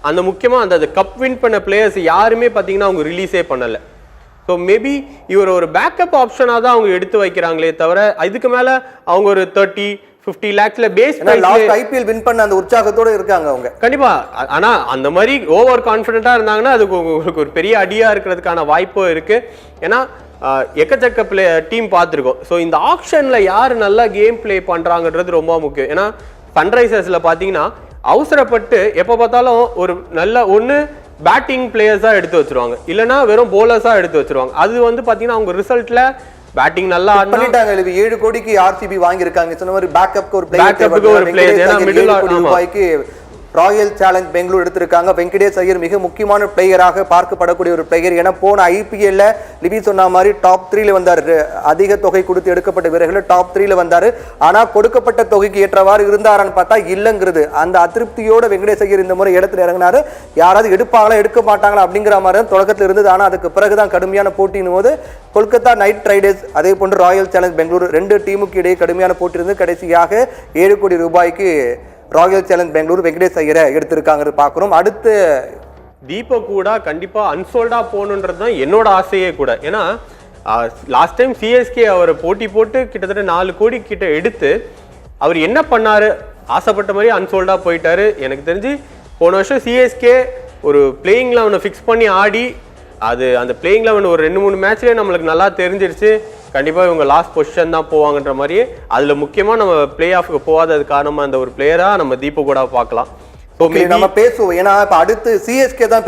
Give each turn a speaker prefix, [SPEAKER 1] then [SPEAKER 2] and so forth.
[SPEAKER 1] அந்த முக்கியமாக அந்த கப் வின் பண்ண பிளேயர்ஸ் யாருமே பார்த்தீங்கன்னா அவங்க ரிலீஸே பண்ணலை. ஸோ மேபி இவர் ஒரு பேக்கப் ஆப்ஷனாக தான் அவங்க எடுத்து வைக்கிறாங்களே தவிர இதுக்கு மேலே அவங்க ஒரு 30-50 lakhsல பேஸ்
[SPEAKER 2] ஐபிஎல் வின் பண்ண அந்த உற்சாகத்தோட இருக்காங்க அவங்க
[SPEAKER 1] கண்டிப்பா. ஆனா அந்த மாதிரி ஓவர் கான்ஃபிடென்ட்டா இருந்தாங்கன்னா அதுக்கு உங்களுக்கு ஒரு பெரிய அடியா இருக்கிறதுக்கான வாய்ப்பும் இருக்கு. ஏன்னா எக்கச்சக்க டீம் பார்த்துருக்கோம். ஸோ இந்த ஆக்ஷன்ல யார் நல்லா கேம் பிளே பண்றாங்கன்றது ரொம்ப முக்கியம். ஏன்னா சன்ரைசர்ஸ்ல பாத்தீங்கன்னா அவசரப்பட்டு எப்போ பார்த்தாலும் ஒரு நல்ல ஒன்று பேட்டிங் பிளேயர்ஸா எடுத்து வச்சிருவாங்க, இல்லைன்னா வெறும் போலர்ஸா எடுத்து வச்சிருவாங்க. அது வந்து பாத்தீங்கன்னா அவங்க ரிசல்ட்ல பேட்டிங் நல்லா
[SPEAKER 2] பண்ணிட்டாங்க. 7 கோடிக்கு ஆர்சிபி வாங்கி இருக்காங்க. சொன்ன மாதிரி பேக்கப்க்கு ஒரு
[SPEAKER 1] பிளேயர் ஏன்னா மிடில்
[SPEAKER 2] ரூபாய்க்கு ராயல் சேலஞ்ச் பெங்களூர் எடுத்திருக்காங்க. வெங்கடேஷ் ஐயர் மிக முக்கியமான பிளேயராக பார்க்கப்படக்கூடிய ஒரு பிளேயர். ஏன்னா போன ஐபிஎல்ல லிபி சொன்ன மாதிரி டாப் 3ல வந்தார். அதிக தொகை கொடுத்து எடுக்கப்பட்ட வீரர்கள் டாப் 3ல வந்தார். ஆனா கொடுக்கப்பட்ட தொகைக்கு ஏற்றவாறு இருந்தாரான்னு பார்த்தா இல்லைங்கிறது. அந்த அதிருப்தியோட வெங்கடேஷ் ஐயர் இந்த முறை இடத்துல இறங்கினாரு. யாராவது எடுப்பாங்களா எடுக்க மாட்டாங்களா அப்படிங்கிற மாதிரி தான் தொடக்கத்தில் இருந்தது. ஆனா அதுக்கு பிறகுதான் கடுமையான போட்டியின் போது கொல்கத்தா நைட் ரைடர்ஸ் அதே போன்று ராயல் சேலஞ்ச் பெங்களூர் 2 டீமுக்கு இடையே கடுமையான போட்டி இருந்து கடைசியாக 7 கோடி ரூபாய்க்கு ராயல் சேலஞ்ச் பெங்களூர் வெங்கடேஷ் ஐயரை எடுத்திருக்காங்க பார்க்கிறோம். அடுத்து
[SPEAKER 1] தீபக் கூட கண்டிப்பா அன்சோல்டா போகணுன்றது தான் என்னோட ஆசையே கூட. ஏன்னா லாஸ்ட் டைம் சிஎஸ்கே அவர் போட்டி போட்டு கிட்டத்தட்ட 4 கோடி கிட்ட எடுத்து அவர் என்ன பண்ணாரு, ஆசைப்பட்ட மாதிரி அன்சோல்டா போயிட்டாரு. எனக்கு தெரிஞ்சு போன வருஷம் சிஎஸ்கே ஒரு பிளேயிங் 11 ஃபிக்ஸ் பண்ணி ஆடி அது அந்த பிளேயிங் 11 ஒரு 2-3 மேட்ச்லேயே நம்மளுக்கு நல்லா தெரிஞ்சிருச்சு கண்டிப்பாக இவங்க லாஸ்ட் பொசிஷன் தான் போவாங்கன்ற மாதிரியே. அதில் முக்கியமாக நம்ம பிளே ஆஃப்க்கு போகாதது காரணமாக அந்த ஒரு பிளேயராக நம்ம தீபக் கூட பார்க்கலாம்.
[SPEAKER 2] நம்ம பேசுவோம். ஏன்னா இப்போ அடுத்து சிஎஸ்கே தான்